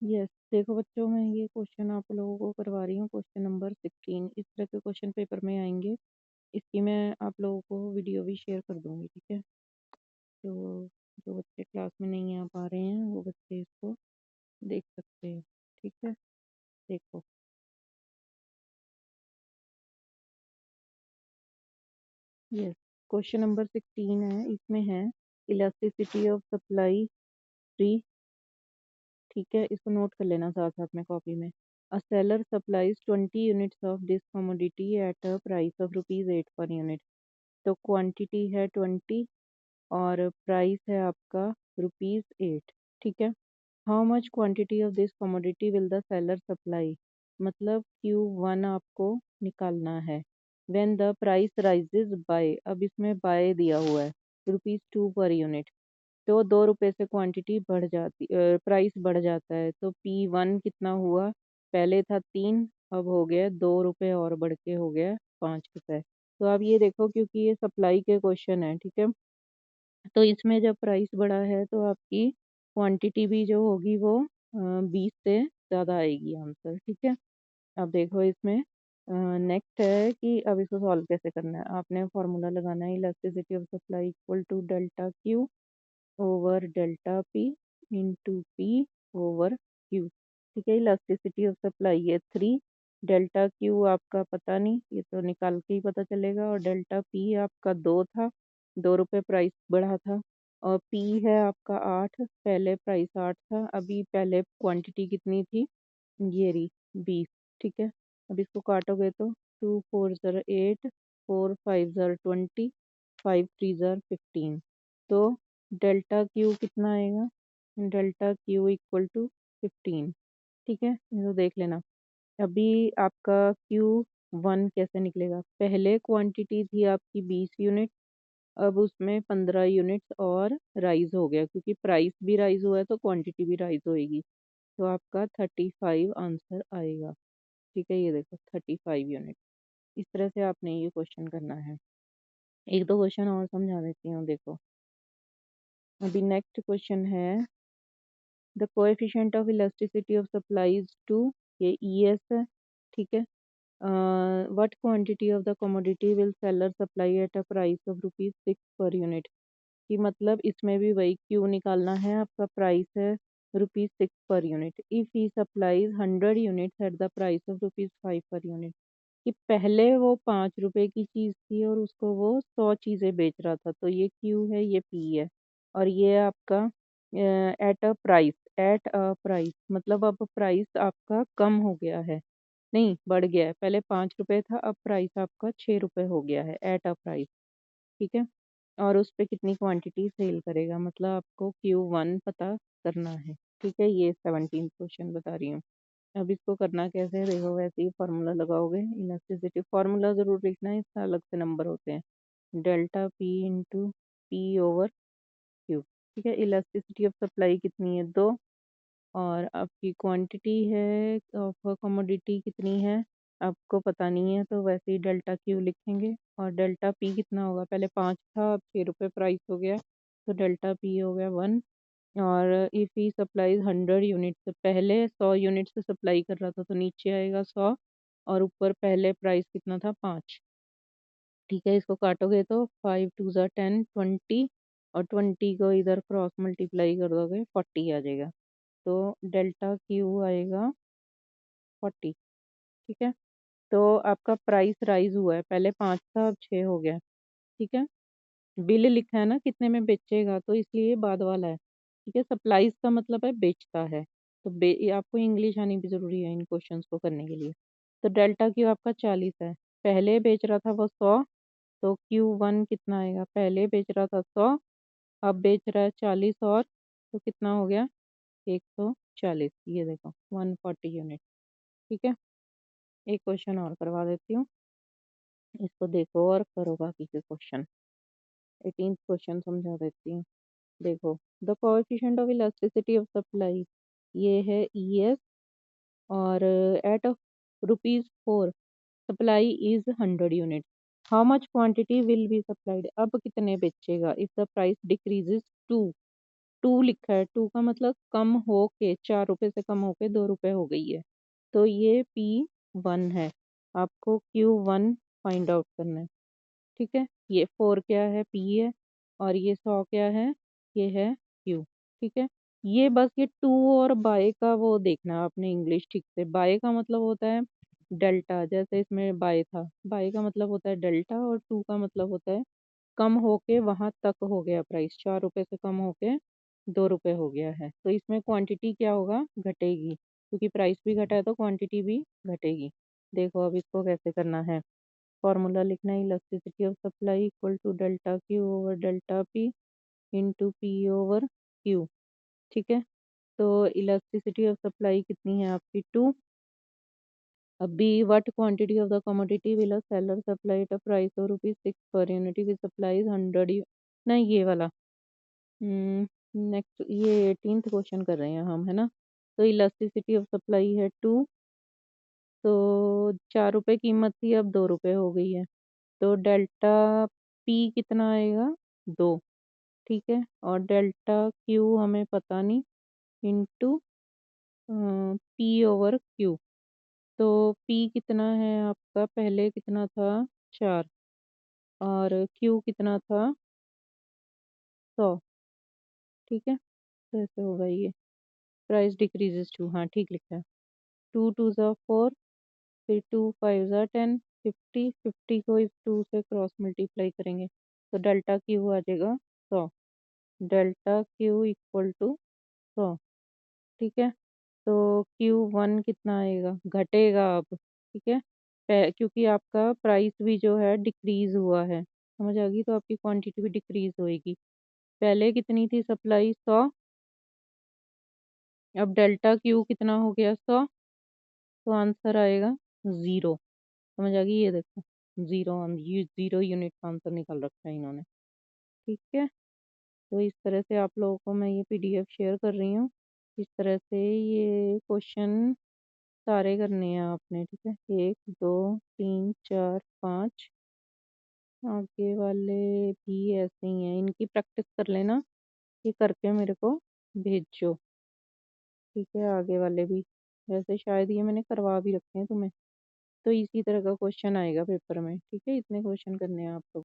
Yes, देखो बच्चों, मैं ये क्वेश्चन आप लोगों को करवा रही हूँ। क्वेश्चन नंबर 16 इस तरह के क्वेश्चन पेपर में आएंगे। इसकी मैं आप लोगों को वीडियो भी शेयर कर दूंगी, ठीक है। तो जो बच्चे क्लास में नहीं आ पा रहे हैं वो बच्चे इसको देख सकते हैं, ठीक है। देखो, यस, क्वेश्चन नंबर 16 है। इसमें है इलास्टिसिटी ऑफ सप्लाई फ्री, ठीक है। इसको नोट कर लेना साथ साथ में कॉपी में। A seller supplies 20 units of this commodity eight a price of ₹8 per unit. तो क्वांटिटी है 20 और प्राइस है आपका ₹8, ठीक है। How much quantity of this commodity will the seller supply, मतलब Q1 आपको निकालना है। When the price rises by, अब इसमें बाय दिया हुआ है ₹2 पर यूनिट। तो 2 रुपये से क्वांटिटी बढ़ जाती, प्राइस बढ़ जाता है। तो P1 कितना हुआ, पहले था 3, अब हो गया 2 रुपये और बढ़ के हो गया 5 रुपये। तो अब ये देखो, क्योंकि ये सप्लाई के क्वेश्चन है, ठीक है। तो इसमें जब प्राइस बढ़ा है तो आपकी क्वांटिटी भी जो होगी वो 20 से ज़्यादा आएगी आंसर, ठीक है। अब देखो इसमें नेक्स्ट है कि अब इसको सॉल्व कैसे करना है। आपने फॉर्मूला लगाना है, elasticity of supply equal to delta Q over delta P into P over Q, ठीक है। इलास्टिसिटी ऑफ सप्लाई ये 3, डेल्टा क्यू आपका पता नहीं, ये तो निकाल के ही पता चलेगा। और डेल्टा पी आपका 2 था, 2 रुपये प्राइस बढ़ा था। और पी है आपका 8, पहले प्राइस 8 था, अभी पहले क्वांटिटी कितनी थी, ये रही 20, ठीक है। अब इसको काटोगे तो 2 4 ज़र 8, 4 5 ज़र 20, 5 3 ज़र 15। तो डेल्टा क्यू कितना आएगा, डेल्टा क्यू इक्वल टू 15, ठीक है। ये तो देख लेना। अभी आपका Q1 कैसे निकलेगा, पहले क्वांटिटी थी आपकी 20 यूनिट, अब उसमें 15 यूनिट्स और राइज हो गया, क्योंकि प्राइस भी राइज हुआ है तो क्वांटिटी भी राइज होएगी। तो आपका 35 आंसर आएगा, ठीक है। ये देखो 35 यूनिट। इस तरह से आपने ये क्वेश्चन करना है। एक दो क्वेश्चन और समझा देती हूँ, देखो। अभी नेक्स्ट क्वेश्चन है the coefficient of elasticity of supplies two, ये ES है, ठीक है। What quantity of the commodity will seller supply at a price of ₹6 per unit, कि मतलब इसमें भी वही क्यू निकालना है। आपका प्राइस है ₹6 per unit. If he supplies 100 units at the price of ₹5 per unit, कि पहले वो 5 रुपए की चीज़ थी और उसको वो 100 चीज़ें बेच रहा था। तो ये क्यू है, ये पी है। और ये आपका एट अ प्राइस मतलब अब प्राइस आपका कम हो गया है, नहीं बढ़ गया है। पहले 5 रुपए था, अब प्राइस आपका 6 रुपए हो गया है एट अ प्राइस, ठीक है। और उस पे कितनी क्वांटिटी सेल करेगा, मतलब आपको Q1 पता करना है, ठीक है। ये 17 क्वेश्चन बता रही हूँ। अब इसको करना कैसे है, देखो वैसे ही फार्मूला लगाओगे। इलास्टिसिटी फार्मूला ज़रूर लिखना है, इसका अलग से नंबर होते हैं। Delta P into P over Q, ठीक है। इलास्टिसिटी ऑफ सप्लाई कितनी है, 2। और आपकी क्वांटिटी है ऑफ कमोडिटी कितनी है, आपको पता नहीं है, तो वैसे ही डेल्टा क्यू लिखेंगे। और डेल्टा पी कितना होगा, पहले 5 था, अब 6 रुपये प्राइस हो गया, तो डेल्टा पी हो गया 1। और इफ़ ही सप्लाईज 100 यूनिट्स, पहले 100 यूनिट से सप्लाई कर रहा था तो नीचे आएगा 100, और ऊपर पहले प्राइस कितना था, 5, ठीक है। इसको काटोगे तो 5 2 ज़ा 10, 20, और 20 को इधर क्रॉस मल्टीप्लाई कर दोगे 40 आ जाएगा। तो डेल्टा क्यू आएगा 40, ठीक है। तो आपका प्राइस राइज हुआ है, पहले 5 था अब 6 हो गया, ठीक है। बिल लिखा है ना कितने में बेचेगा, तो इसलिए बाद वाला है, ठीक है। सप्लाईज का मतलब है बेचता है। तो ये आपको इंग्लिश आनी भी ज़रूरी है इन क्वेश्चंस को करने के लिए। तो डेल्टा क्यू आपका 40 है, पहले बेच रहा था वो 100, तो Q1 कितना आएगा, पहले बेच रहा था 100, अब बेच रहा है 40, और तो कितना हो गया, 140। ये देखो 140 यूनिट, ठीक है। एक क्वेश्चन और करवा देती हूँ, इसको देखो और करो बाकी के क्वेश्चन। 18th क्वेश्चन समझा देती हूँ, देखो। The coefficient of elasticity of supply, ये है ES, और at ₹4 supply is 100 unit. How much quantity will be supplied, अब कितने बेचेगा if the price decreases to, two लिखा है, टू का मतलब कम हो के, 4 रुपये से कम होके 2 रुपये हो गई है, तो ये P1 है। आपको Q1 फाइंड आउट करना है, ठीक है। ये 4 क्या है, P है, और ये 100 क्या है, ये है Q, ठीक है। ये बस ये टू और बाय का वो देखना है आपने इंग्लिश ठीक से। बाय का मतलब होता है डेल्टा, जैसे इसमें बाय था, बाय का मतलब होता है डेल्टा, और टू का मतलब होता है कम होके वहां तक हो गया प्राइस, 4 रुपये से कम होके 2 रुपये हो गया है, तो इसमें क्वांटिटी क्या होगा, घटेगी, क्योंकि प्राइस भी घटा है तो क्वांटिटी भी घटेगी। देखो अब इसको कैसे करना है। फॉर्मूला लिखना है, elasticity of supply equal to delta Q over delta P into P over Q, ठीक है। तो इलास्टिसिटी ऑफ सप्लाई कितनी है आपकी, 2। अभी what quantity of the commodity will a seller supply at a price of ₹6 per unit if supply 100। नहीं, ये वाला नेक्स्ट, ये 18th क्वेश्चन कर रहे हैं हम, है ना। तो इलास्टिसिटी ऑफ सप्लाई है 2, तो 4 रुपये कीमत थी, अब 2 रुपये हो गई है, तो डेल्टा पी कितना आएगा, 2, ठीक है। और डेल्टा क्यू हमें पता नहीं, इंटू पी ओवर क्यू। तो पी कितना है आपका, पहले कितना था, 4, और क्यू कितना था, 100, ठीक है। तो ऐसे होगा ये, प्राइस डिक्रीजेस टू, हाँ ठीक लिखा है। 2 2 ज़ा 4, फिर 2 5 ज़ा 10, 50, 50 को इस 2 से क्रॉस मल्टीप्लाई करेंगे, तो डेल्टा क्यू आ जाएगा 100, डेल्टा क्यू इक्वल टू 100, ठीक है। तो Q1 कितना आएगा, घटेगा अब, ठीक है। क्योंकि आपका प्राइस भी जो है डिक्रीज हुआ है, समझ आ गई, तो आपकी क्वांटिटी भी डिक्रीज होएगी। पहले कितनी थी सप्लाई, 100, अब डेल्टा क्यू कितना हो गया, 100, तो आंसर आएगा 0। समझ आ गई, ये देखो 0, 0 यूनिट का आंसर निकाल रखा है इन्होंने, ठीक है। तो इस तरह से आप लोगों को मैं ये PDF शेयर कर रही हूँ, इस तरह से ये क्वेश्चन सारे करने हैं आपने, ठीक है। 1 2 3 4 5, आगे वाले भी ऐसे ही हैं, इनकी प्रैक्टिस कर लेना, ये करके मेरे को भेजो, ठीक है। आगे वाले भी, वैसे शायद ये मैंने करवा भी रखे हैं तुम्हें, तो इसी तरह का क्वेश्चन आएगा पेपर में, ठीक है। इतने क्वेश्चन करने हैं आप लोग।